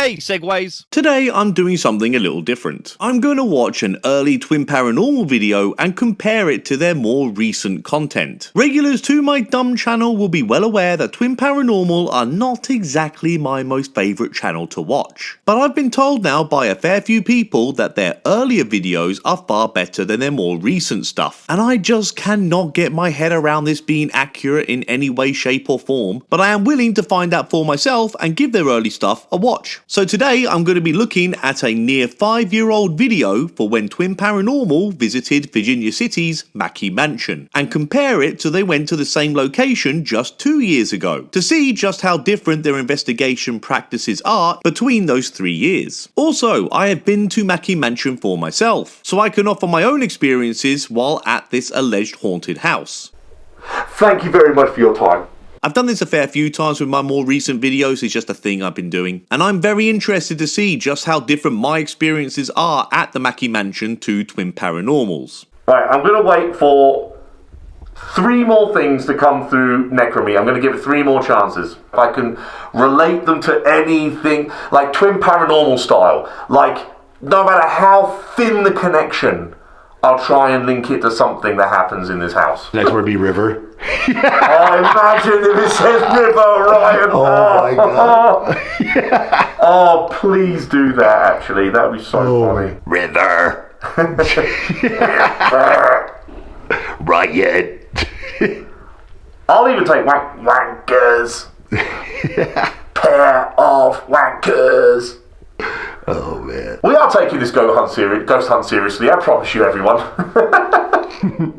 Hey, SEGways! Today I'm doing something a little different. I'm going to watch an early Twin Paranormal video and compare it to their more recent content. Regulars to my dumb channel will be well aware that Twin Paranormal are not exactly my most favourite channel to watch. But I've been told now by a fair few people that their earlier videos are far better than their more recent stuff. And I just cannot get my head around this being accurate in any way, shape or form, but I am willing to find out for myself and give their early stuff a watch. So today I'm going to be looking at a near 5-year-old video for when Twin Paranormal visited Virginia City's Mackay Mansion and compare it to they went to the same location just 2 years ago to see just how different their investigation practices are between those 3 years. Also, I have been to Mackay Mansion for myself, so I can offer my own experiences while at this alleged haunted house. Thank you very much for your time. I've done this a fair few times with my more recent videos, it's just a thing I've been doing. And I'm very interested to see just how different my experiences are at the Mackay Mansion to Twin Paranormal's. Right, I'm going to wait for 3 more things to come through Necromy. I'm going to give it 3 more chances. If I can relate them to anything, like Twin Paranormal style, like no matter how thin the connection, I'll try and link it to something that happens in this house. Next word be river. Oh, imagine if it says river, Ryan. Oh my god. Oh, please do that, actually. That would be so funny. River. Riot. I'll even take wankers. Pair of wankers. Oh man. We are taking this ghost hunt seriously, I promise you, everyone.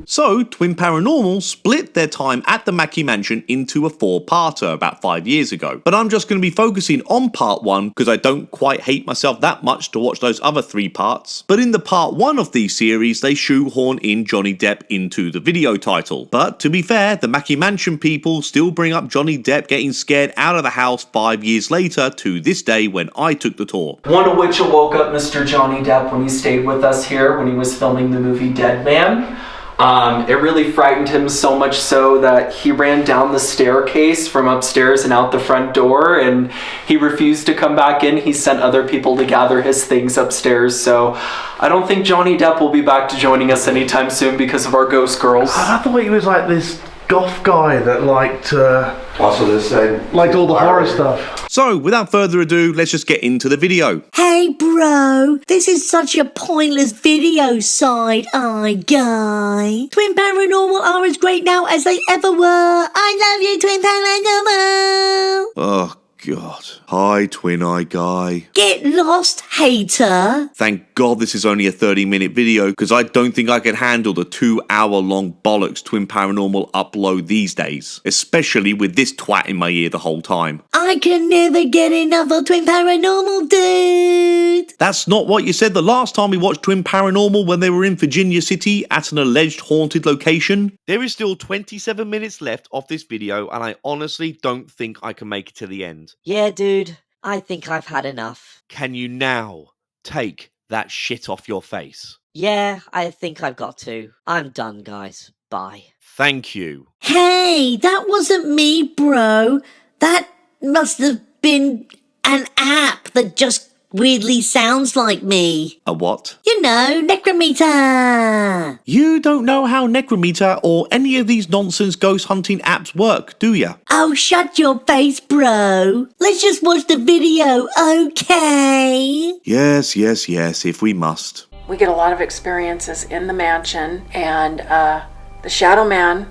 So, Twin Paranormal split their time at the Mackay Mansion into a 4-parter about 5 years ago. But I'm just going to be focusing on part 1 because I don't quite hate myself that much to watch those other 3 parts. But in the part 1 of these series, they shoehorn in Johnny Depp into the video title. But to be fair, the Mackay Mansion people still bring up Johnny Depp getting scared out of the house 5 years later to this day when I took the tour. One of which woke up Mr. Johnny Depp when he stayed with us here when he was filming the movie Dead Man. It really frightened him so much so that he ran down the staircase from upstairs and out the front door, and he refused to come back in. He sent other people to gather his things upstairs, so I don't think Johnny Depp will be back to joining us anytime soon because of our ghost girls. I thought he was like this goth guy that liked Also the same. liked all the horror stuff. So, without further ado, let's just get into the video. Hey bro, this is such a pointless video, side-eye guy. Twin Paranormal are as great now as they ever were. I love you, Twin Paranormal. Oh god. Hi, Twin Eye Guy. Get lost, hater. Thank God this is only a 30-minute video because I don't think I can handle the 2-hour-long bollocks Twin Paranormal upload these days. Especially with this twat in my ear the whole time. I can never get enough of Twin Paranormal, dude. That's not what you said the last time we watched Twin Paranormal when they were in Virginia City at an alleged haunted location. There is still 27 minutes left of this video and I honestly don't think I can make it to the end. Yeah, dude. I think I've had enough. Can you now take that shit off your face? Yeah, I think I've got to. I'm done, guys. Bye. Thank you. Hey, that wasn't me, bro. That must have been an app that just weirdly sounds like me. A what? You know, Necrometer. You don't know how Necrometer or any of these nonsense ghost hunting apps work, do ya? Oh, shut your face, bro. Let's just watch the video, okay? Yes, if we must. We get a lot of experiences in the mansion, and the Shadow Man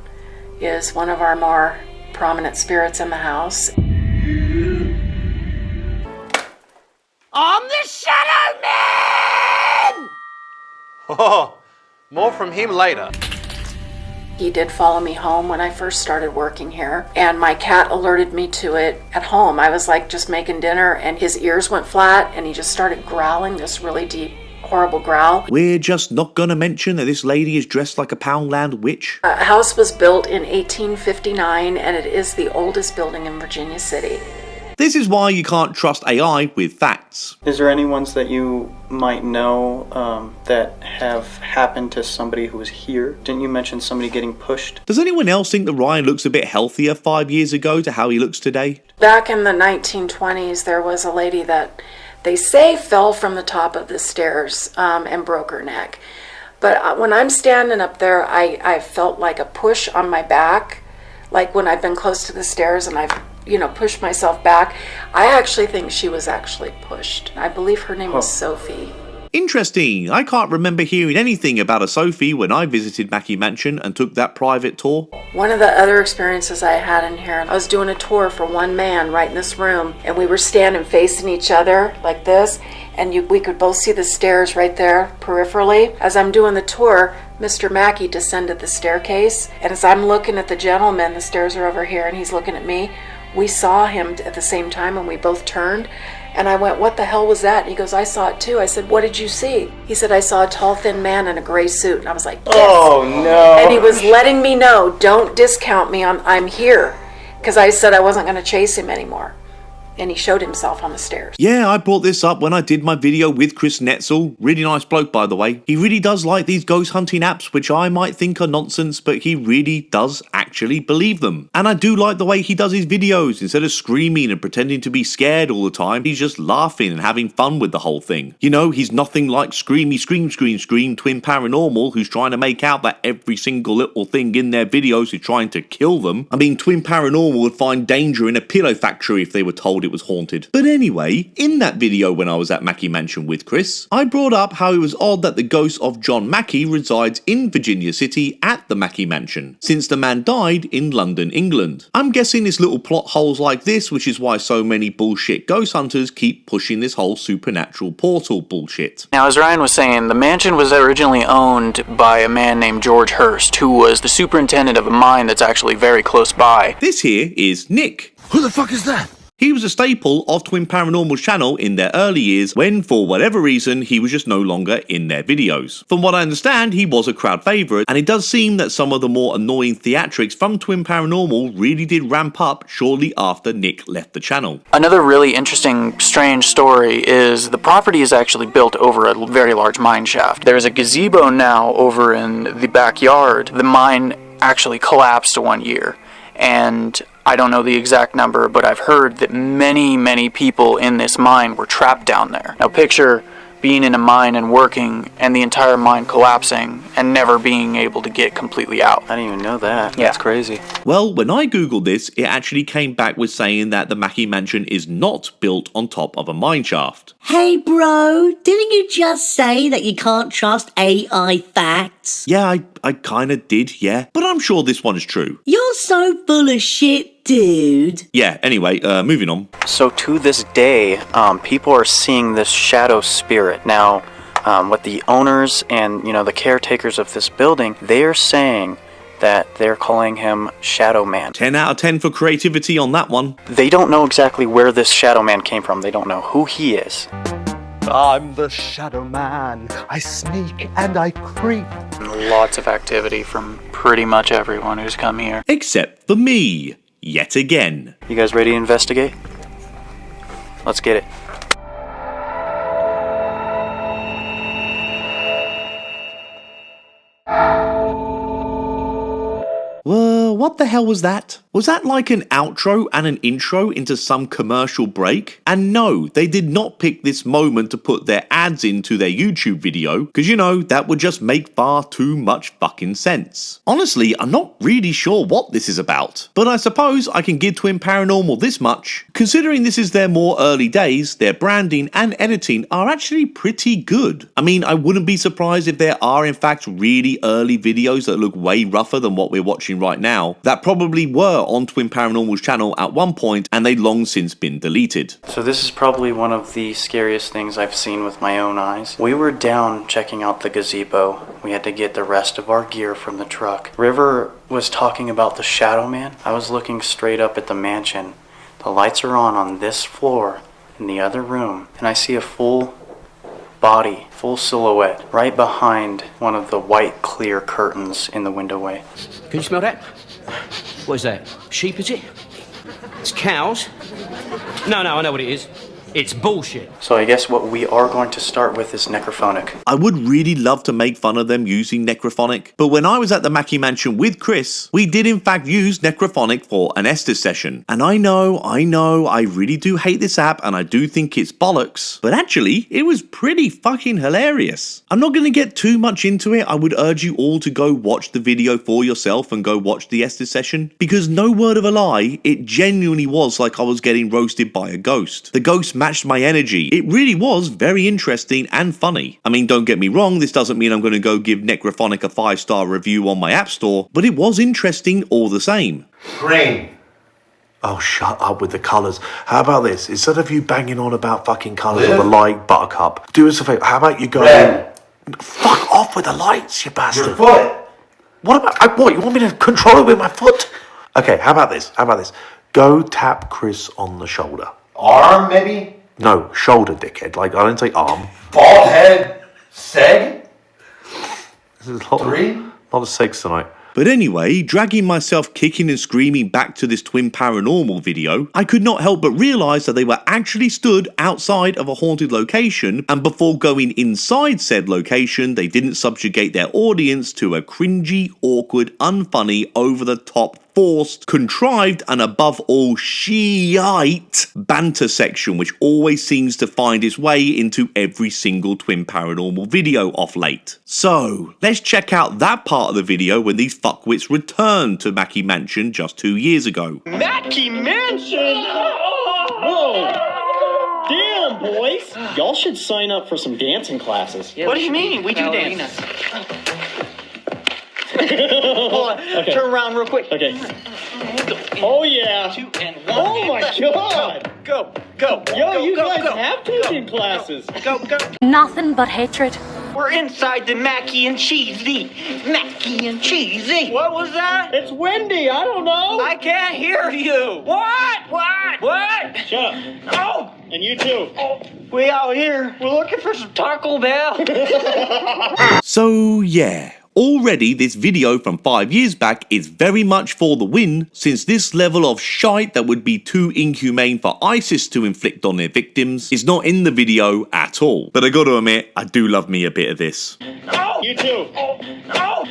is one of our more prominent spirits in the house. I'm the Shadow Man! Oh, more from him later. He did follow me home when I first started working here, and my cat alerted me to it at home. I was like just making dinner, and his ears went flat, and he just started growling this really deep, horrible growl. We're just not gonna mention that this lady is dressed like a Poundland witch. The house was built in 1859, and it is the oldest building in Virginia City. This is why you can't trust AI with facts. Is there any ones that you might know that have happened to somebody who was here? Didn't you mention somebody getting pushed? Does anyone else think that Ryan looks a bit healthier 5 years ago to how he looks today? Back in the 1920s, there was a lady that they say fell from the top of the stairs and broke her neck. But when I'm standing up there, I felt like a push on my back, like when I've been close to the stairs and I've, pushed myself back. I actually think she was actually pushed. I believe her name was Sophie. Interesting. I can't remember hearing anything about a Sophie when I visited Mackay Mansion and took that private tour. One of the other experiences I had in here, I was doing a tour for one man right in this room, and we were standing facing each other like this, and we could both see the stairs right there peripherally. As I'm doing the tour, Mr. Mackay descended the staircase, and as I'm looking at the gentleman, the stairs are over here, and he's looking at me, we saw him at the same time, and we both turned. And I went, what the hell was that? And he goes, I saw it too. I said, what did you see? He said, I saw a tall, thin man in a gray suit. And I was like, yes. Oh, no. And he was letting me know, don't discount me, I'm here. Because I said I wasn't going to chase him anymore. And he showed himself on the stairs. Yeah, I brought this up when I did my video with Chris Netzel. Really nice bloke, by the way. He really does like these ghost hunting apps, which I might think are nonsense, but he really does actually believe them. And I do like the way he does his videos. Instead of screaming and pretending to be scared all the time, he's just laughing and having fun with the whole thing. He's nothing like screamy scream Twin Paranormal, who's trying to make out that every single little thing in their videos is trying to kill them. I mean, Twin Paranormal would find danger in a pillow factory if they were told it was haunted. But anyway, in that video when I was at Mackay Mansion with Chris, I brought up how it was odd that the ghost of John Mackay resides in Virginia City at the Mackay Mansion, since the man died in London, England. I'm guessing it's little plot holes like this, which is why so many bullshit ghost hunters keep pushing this whole supernatural portal bullshit. Now, as Ryan was saying, the mansion was originally owned by a man named George Hurst, who was the superintendent of a mine that's actually very close by. This here is Nick. Who the fuck is that? He was a staple of Twin Paranormal's channel in their early years when, for whatever reason, he was just no longer in their videos. From what I understand, he was a crowd favourite, and it does seem that some of the more annoying theatrics from Twin Paranormal really did ramp up shortly after Nick left the channel. Another really interesting, strange story is the property is actually built over a very large mine shaft. There's a gazebo now over in the backyard. The mine actually collapsed 1 year, and I don't know the exact number, but I've heard that many people in this mine were trapped down there. Now picture being in a mine and working and the entire mine collapsing and never being able to get completely out. I didn't even know that. Yeah. That's crazy. Well, when I googled this, it actually came back with saying that the Mackay Mansion is not built on top of a mine shaft. Hey bro, didn't you just say that you can't trust AI facts? Yeah, I kinda did, yeah. But I'm sure this one is true. You're so full of shit, dude. Yeah, anyway, moving on. So to this day, people are seeing this shadow spirit. Now, what the owners and, the caretakers of this building, they're saying that they're calling him Shadow Man. 10 out of 10 for creativity on that one. They don't know exactly where this Shadow Man came from. They don't know who he is. I'm the Shadow Man. I sneak and I creep. Lots of activity from pretty much everyone who's come here. Except for me, yet again. You guys ready to investigate? Let's get it. What the hell was that? Was that like an outro and an intro into some commercial break? And no, they did not pick this moment to put their ads into their YouTube video, because that would just make far too much fucking sense. Honestly, I'm not really sure what this is about, but I suppose I can give Twin Paranormal this much. Considering this is their more early days, their branding and editing are actually pretty good. I mean, I wouldn't be surprised if there are in fact really early videos that look way rougher than what we're watching right now, that probably were on Twin Paranormal's channel at one point and they've long since been deleted. So this is probably one of the scariest things I've seen with my own eyes. We were down checking out the gazebo. We had to get the rest of our gear from the truck. River was talking about the Shadow Man. I was looking straight up at the mansion. The lights are on this floor in the other room, and I see a full body, full silhouette, right behind one of the white clear curtains in the windowway. Can you smell that? What is that? Sheep, is it? It's cows. No, I know what it is. It's bullshit. So I guess what we are going to start with is necrophonic. I would really love to make fun of them using necrophonic, but when I was at the Mackay Mansion with Chris, we did in fact use necrophonic for an Estes session. And I know, I really do hate this app and I do think it's bollocks, but actually, it was pretty fucking hilarious. I'm not going to get too much into it. I would urge you all to go watch the video for yourself and go watch the Estes session, because no word of a lie, it genuinely was like I was getting roasted by a ghost. The ghost matched my energy. It really was very interesting and funny. I mean, don't get me wrong, this doesn't mean I'm going to go give necrophonic a 5-star review on my app store, but it was interesting all the same. Green. Oh, shut up with the colours. How about this? Instead of you banging on about fucking colours of the light, Buttercup, do us a favour. How about you go... Red. Fuck off with the lights, you bastard. Your foot. What about... What, you want me to control it with my foot? Okay, how about this? Go tap Chris on the shoulder. Arm, maybe? No, shoulder, dickhead. Like, I didn't say arm. Bald head. Seg? This is a lot of segs tonight. But anyway, dragging myself kicking and screaming back to this Twin Paranormal video, I could not help but realise that they were actually stood outside of a haunted location, and before going inside said location, they didn't subjugate their audience to a cringy, awkward, unfunny, over-the-top, forced, contrived, and above all shite banter section, which always seems to find its way into every single Twin Paranormal video off late. So, let's check out that part of the video when these fuckwits returned to Mackay Mansion just 2 years ago. Mackay Mansion? Whoa! Damn, boys! Y'all should sign up for some dancing classes. Yeah, what do you mean? We do dance. Hold on. Okay. Turn around real quick. Okay. Oh, yeah. 2 and 1. Oh, my God. Go. Yo, you guys have dancing classes. Go. Nothing but hatred. We're inside the Mackay and Cheesy. Mackay and Cheesy. What was that? It's windy. I don't know. I can't hear you. What? Shut up. Oh. And you too. Oh, we out here. We're looking for some Taco Bell. So, yeah. Already, this video from 5 years back is very much for the win, since this level of shite that would be too inhumane for ISIS to inflict on their victims is not in the video at all. But I gotta admit, I do love me a bit of this. No! You too. No!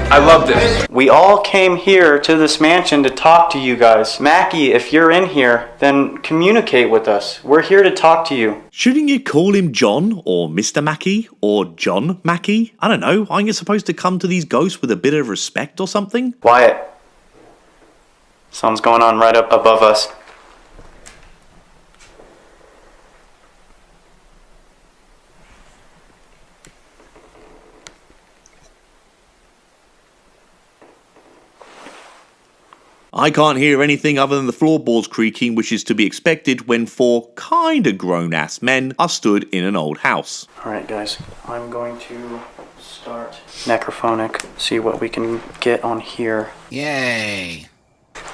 I love this. We all came here to this mansion to talk to you guys. Mackay, if you're in here, then communicate with us. We're here to talk to you. Shouldn't you call him John, or Mr. Mackay, or John Mackay? I don't know, aren't you supposed to come to these ghosts with a bit of respect or something? Wyatt. Something's going on right up above us. I can't hear anything other than the floorboards creaking, which is to be expected when 4 kinda grown-ass men are stood in an old house. Alright guys, I'm going to start necrophonic, see what we can get on here. Yay.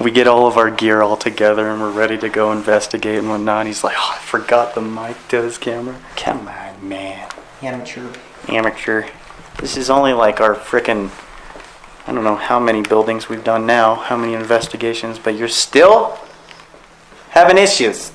We get all of our gear all together and we're ready to go investigate and whatnot. He's like, oh, I forgot the mic to his camera. Come on, man. Amateur. This is only like our frickin', I don't know how many buildings we've done now, how many investigations, but you're still having issues.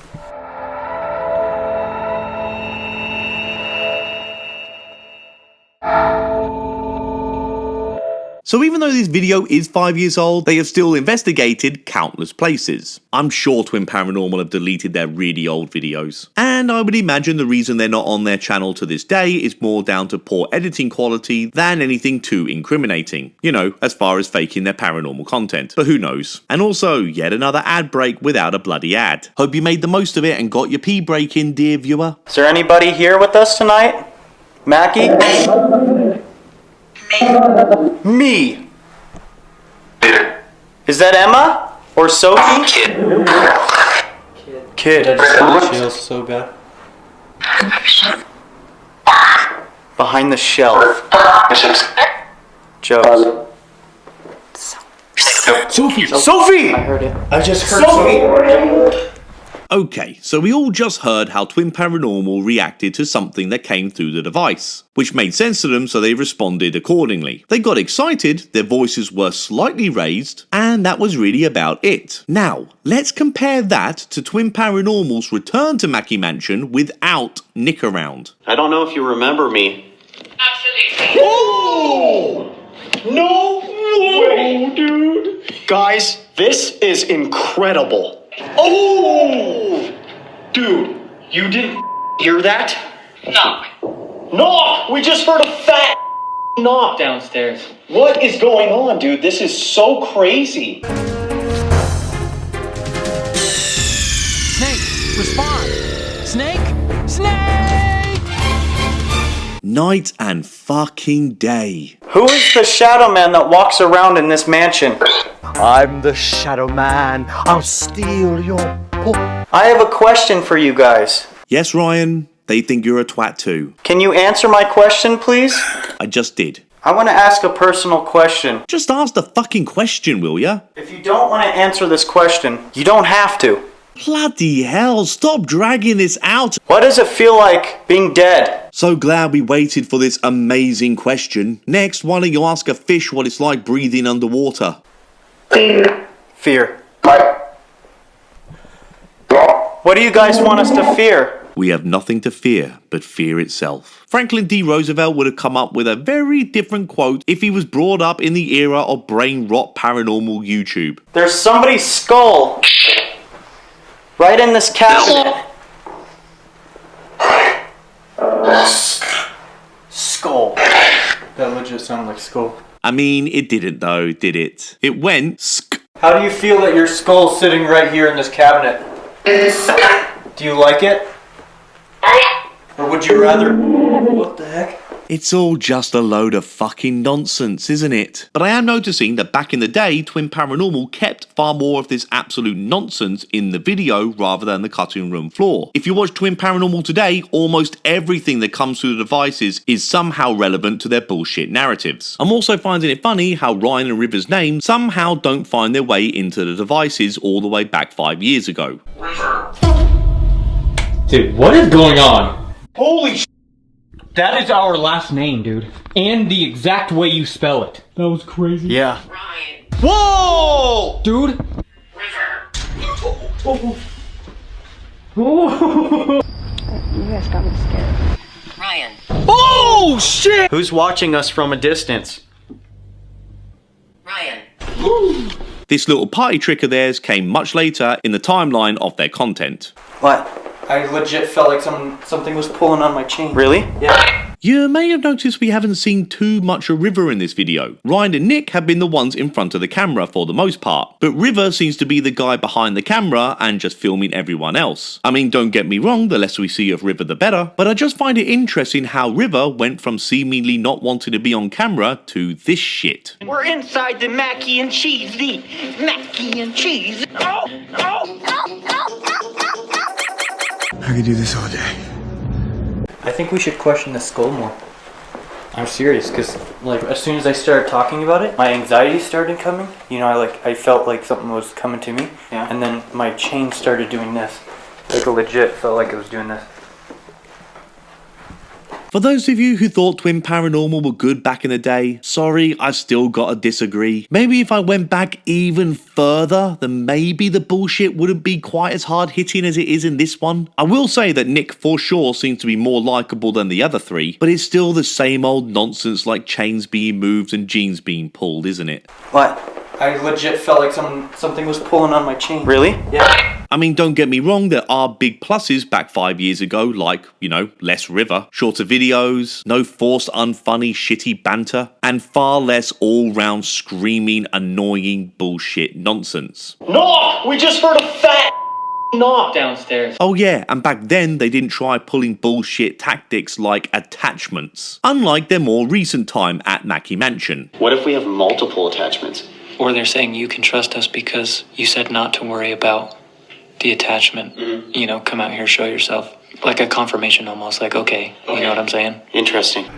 So even though this video is 5 years old, they have still investigated countless places. I'm sure Twin Paranormal have deleted their really old videos. And I would imagine the reason they're not on their channel to this day is more down to poor editing quality than anything too incriminating. You know, as far as faking their paranormal content. But who knows? And also, yet another ad break without a bloody ad. Hope you made the most of it and got your pee break in, dear viewer. Is there anybody here with us tonight? Mackay? Me. Is that Emma? Or Sophie? Kid. That feels so bad. Behind the shelf. Joe. Sophie! Sophie! I heard it. I just heard Sophie! Okay, so we all just heard how Twin Paranormal reacted to something that came through the device, which made sense to them, so they responded accordingly. They got excited, their voices were slightly raised, and that was really about it. Now, let's compare that to Twin Paranormal's return to Mackay Mansion without Nick around. I don't know if you remember me. Absolutely. Oh! No way, dude. Guys, this is incredible. Oh! Dude, you didn't hear that? Knock. Knock! We just heard a fat knock downstairs. What is going on, dude? This is so crazy. Snake, respond. Snake, snake! Night and fucking day. Who is the shadow man that walks around in this mansion? I'm the Shadow Man. I'll steal your book. I have a question for you guys. Yes, Ryan, they think you're a twat too. Can you answer my question, please? I just did. I want to ask a personal question. Just ask the fucking question, will ya? If you don't want to answer this question, you don't have to. Bloody hell, stop dragging this out. What does it feel like being dead? So glad we waited for this amazing question. Next, why don't you ask a fish what it's like breathing underwater? Fear. What do you guys want us to fear? We have nothing to fear but fear itself. Franklin D. Roosevelt would have come up with a very different quote if he was brought up in the era of brain rot paranormal YouTube. There's somebody's skull right in this cabinet. Skull. That legit sounded like skull. I mean, it didn't though, did it? It went sk. How do you feel that your skull's sitting right here in this cabinet? Do you like it? Or would you rather... What the heck? It's all just a load of fucking nonsense, isn't it? But I am noticing that back in the day, Twin Paranormal kept far more of this absolute nonsense in the video rather than the cutting room floor. If you watch Twin Paranormal today, almost everything that comes through the devices is somehow relevant to their bullshit narratives. I'm also finding it funny how Ryan and River's names somehow don't find their way into the devices all the way back 5 years ago. Dude, what is going on? Holy sh**. That is our last name, dude. And the exact way you spell it. That was crazy. Yeah. Ryan. Whoa! Dude. You guys got me scared. Ryan. Oh, shit! Who's watching us from a distance? Ryan. This little party trick of theirs came much later in the timeline of their content. What? I legit felt like something was pulling on my chain. Really? Yeah. You may have noticed we haven't seen too much of River in this video. Ryan and Nick have been the ones in front of the camera for the most part, but River seems to be the guy behind the camera and just filming everyone else. I mean, don't get me wrong, the less we see of River the better, but I just find it interesting how River went from seemingly not wanting to be on camera to this shit. We're inside the Mackay and cheesy. Mackay and cheese. Oh, oh, I could do this all day. I think we should question the skull more. I'm serious, because like as soon as I started talking about it, my anxiety started coming. You know, I felt like something was coming to me. Yeah. And then my chain started doing this. Like legit felt like it was doing this. For those of you who thought Twin Paranormal were good back in the day, sorry, I've still got to disagree. Maybe if I went back even further, then maybe the bullshit wouldn't be quite as hard hitting as it is in this one. I will say that Nick for sure seems to be more likeable than the other three, but it's still the same old nonsense like chains being moved and jeans being pulled, isn't it? What? I legit felt like something was pulling on my chain. Really? Yeah. I mean, don't get me wrong, there are big pluses back 5 years ago, like, you know, less River, shorter videos, no forced, unfunny, shitty banter, and far less all-round screaming, annoying bullshit nonsense. Knock! We just heard a fat knock downstairs. Oh yeah, and back then they didn't try pulling bullshit tactics like attachments, unlike their more recent time at Mackay Mansion. What if we have multiple attachments? Or they're saying you can trust us because you said not to worry about the attachment. Mm-hmm. You know, come out here, show yourself. Like a confirmation almost, like, okay, you know what I'm saying? Interesting.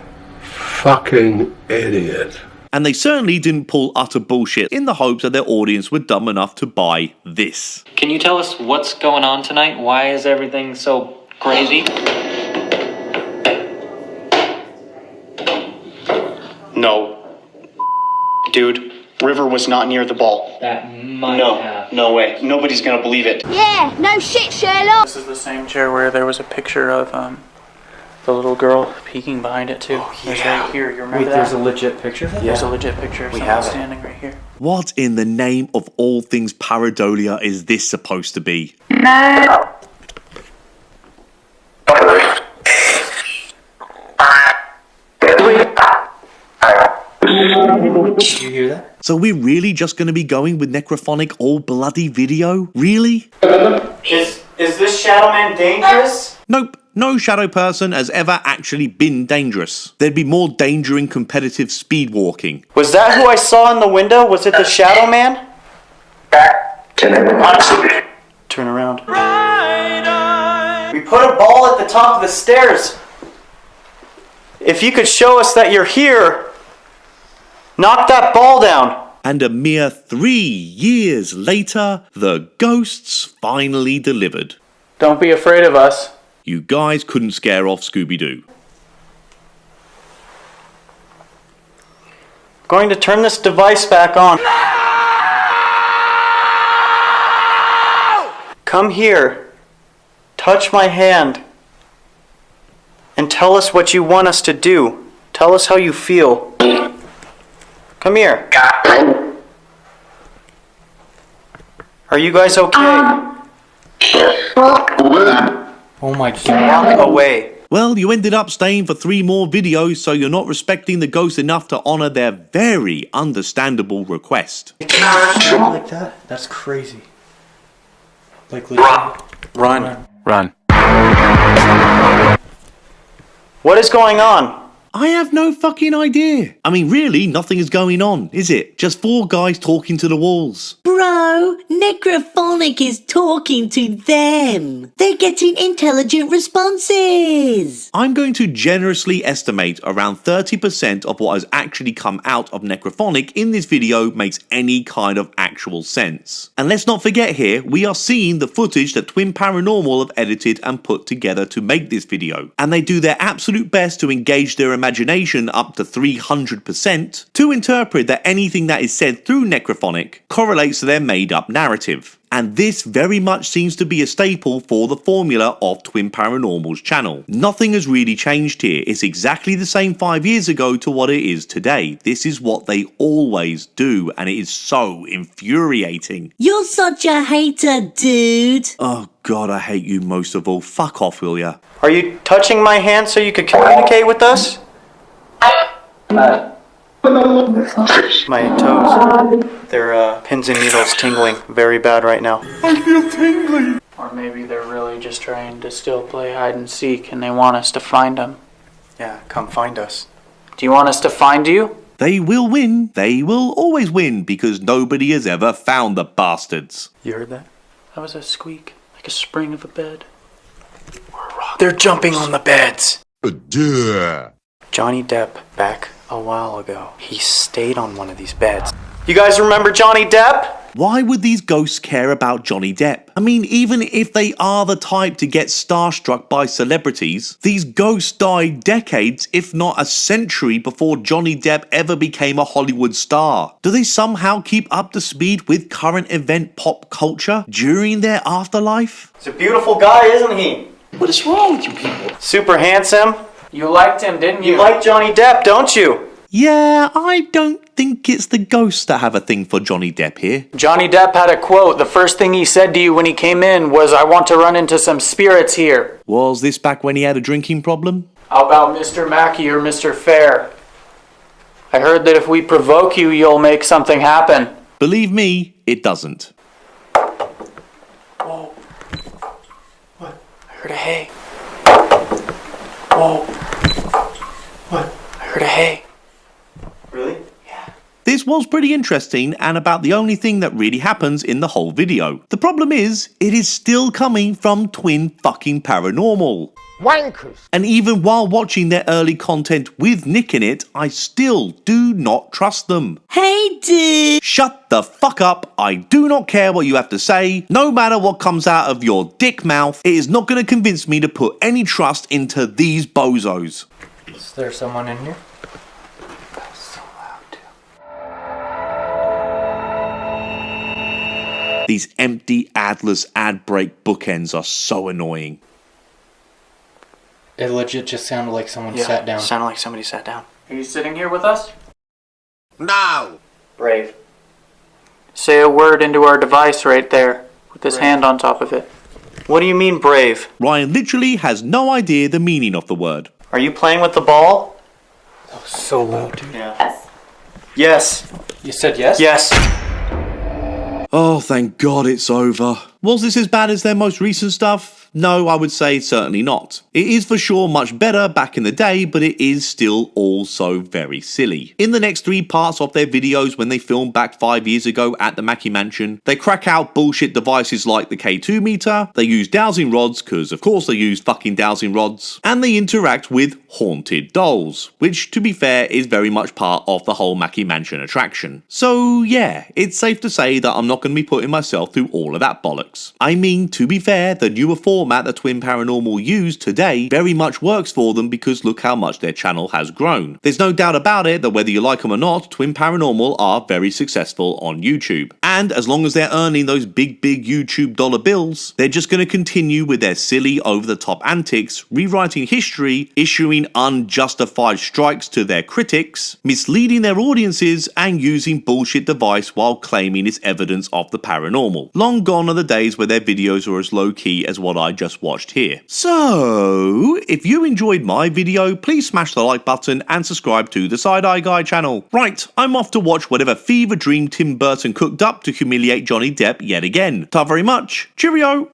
Fucking idiot. And they certainly didn't pull utter bullshit in the hopes that their audience were dumb enough to buy this. Can you tell us what's going on tonight? Why is everything so crazy? No. Dude, River was not near the ball. That might have. No way. Nobody's gonna believe it. Yeah, no shit, Sherlock. This is the same chair where there was a picture of the little girl peeking behind it too. Oh, It's yeah. right here. You remember Wait, that? there's a legit picture of it? There's a legit picture of someone have it. standing right here. What in the name of all things pareidolia is this supposed to be? No. Did you hear that? So we're really just going to be going with necrophonic all bloody video? Really? Is this Shadow Man dangerous? Nope. No shadow person has ever actually been dangerous. There'd be more danger in competitive speed walking. Was that who I saw in the window? Was it the Shadow Man? Turn around. We put a ball at the top of the stairs. If you could show us that you're here, knock that ball down. And a mere 3 years later, the ghosts finally delivered. Don't be afraid of us. You guys couldn't scare off Scooby-Doo. Going to turn this device back on. Come here. Touch my hand. And tell us what you want us to do. Tell us how you feel. Come here. Are you guys okay? Oh my god. Walk away. Well, you ended up staying for 3 more videos, so you're not respecting the ghosts enough to honor their very understandable request. Like that? That's crazy. Like legit. Run. Run. What is going on? I have no fucking idea. I mean, really, nothing is going on, is it? Just 4 guys talking to the walls. Bro, necrophonic is talking to them. They're getting intelligent responses. I'm going to generously estimate around 30% of what has actually come out of necrophonic in this video makes any kind of actual sense. And let's not forget here, we are seeing the footage that Twin Paranormal have edited and put together to make this video. And they do their absolute best to engage their imagination up to 300% to interpret that anything that is said through necrophonic correlates to their made-up narrative. And this very much seems to be a staple for the formula of Twin Paranormal's channel. Nothing has really changed here. It's exactly the same 5 years ago to what it is today. This is what they always do, and it is so infuriating. You're such a hater, dude. Oh god, I hate you most of all. Fuck off, will ya? Are you touching my hand so you could communicate with us? My toes. They're pins and needles tingling very bad right now. I feel tingly. Or maybe they're really just trying to still play hide and seek and they want us to find them. Yeah, come find us. Do you want us to find you? They will win. They will always win because nobody has ever found the bastards. You heard that? That was a squeak, like a spring of a bed. They're jumping on the beds. Johnny Depp, back a while ago, he stayed on one of these beds. You guys remember Johnny Depp? Why would these ghosts care about Johnny Depp? I mean, even if they are the type to get starstruck by celebrities, these ghosts died decades, if not a century, before Johnny Depp ever became a Hollywood star. Do they somehow keep up to speed with current event pop culture during their afterlife? He's a beautiful guy, isn't he? What is wrong with you people? Super handsome. You liked him, didn't you? You like Johnny Depp, don't you? Yeah, I don't think it's the ghosts that have a thing for Johnny Depp here. Johnny Depp had a quote. The first thing he said to you when he came in was, "I want to run into some spirits here." Was this back when he had a drinking problem? How about Mr. Mackay or Mr. Fair? I heard that if we provoke you, you'll make something happen. Believe me, it doesn't. Whoa. What? I heard a hay. Whoa. What? I heard a hay. Really? This was pretty interesting and about the only thing that really happens in the whole video. The problem is, it is still coming from Twin fucking Paranormal. Wankers. And even while watching their early content with Nick in it, I still do not trust them. Hey, dude. Shut the fuck up. I do not care what you have to say. No matter what comes out of your dick mouth, it is not going to convince me to put any trust into these bozos. Is there someone in here? These empty, adless, ad break bookends are so annoying. It legit just sounded like someone Yeah, sat down. sounded like somebody sat down. Are you sitting here with us? No. Brave. Say a word into our device right there, with his hand on top of it. What do you mean, brave? Ryan literally has no idea the meaning of the word. Are you playing with the ball? That was so loud, dude. Yeah. Yes. You said yes? Yes. Oh, thank God it's over. Was this as bad as their most recent stuff? No, I would say certainly not. It is for sure much better back in the day, but it is still also very silly. In the next 3 parts of their videos when they filmed back 5 years ago at the Mackay Mansion, they crack out bullshit devices like the K2 meter, they use dowsing rods, because of course they use fucking dowsing rods, and they interact with haunted dolls, which to be fair is very much part of the whole Mackay Mansion attraction. So yeah, it's safe to say that I'm not going to be putting myself through all of that bollocks. I mean, to be fair, the newer format that Twin Paranormal use today very much works for them because look how much their channel has grown. There's no doubt about it that whether you like them or not, Twin Paranormal are very successful on YouTube. And as long as they're earning those big YouTube dollar bills, they're just going to continue with their silly over-the-top antics, rewriting history, issuing unjustified strikes to their critics, misleading their audiences, and using bullshit device while claiming it's evidence of the paranormal. Long gone are the days where their videos are as low-key as what I just watched here. So, if you enjoyed my video, please smash the like button and subscribe to the Side Eye Guy channel. Right, I'm off to watch whatever fever dream Tim Burton cooked up to humiliate Johnny Depp yet again. Ta very much. Cheerio!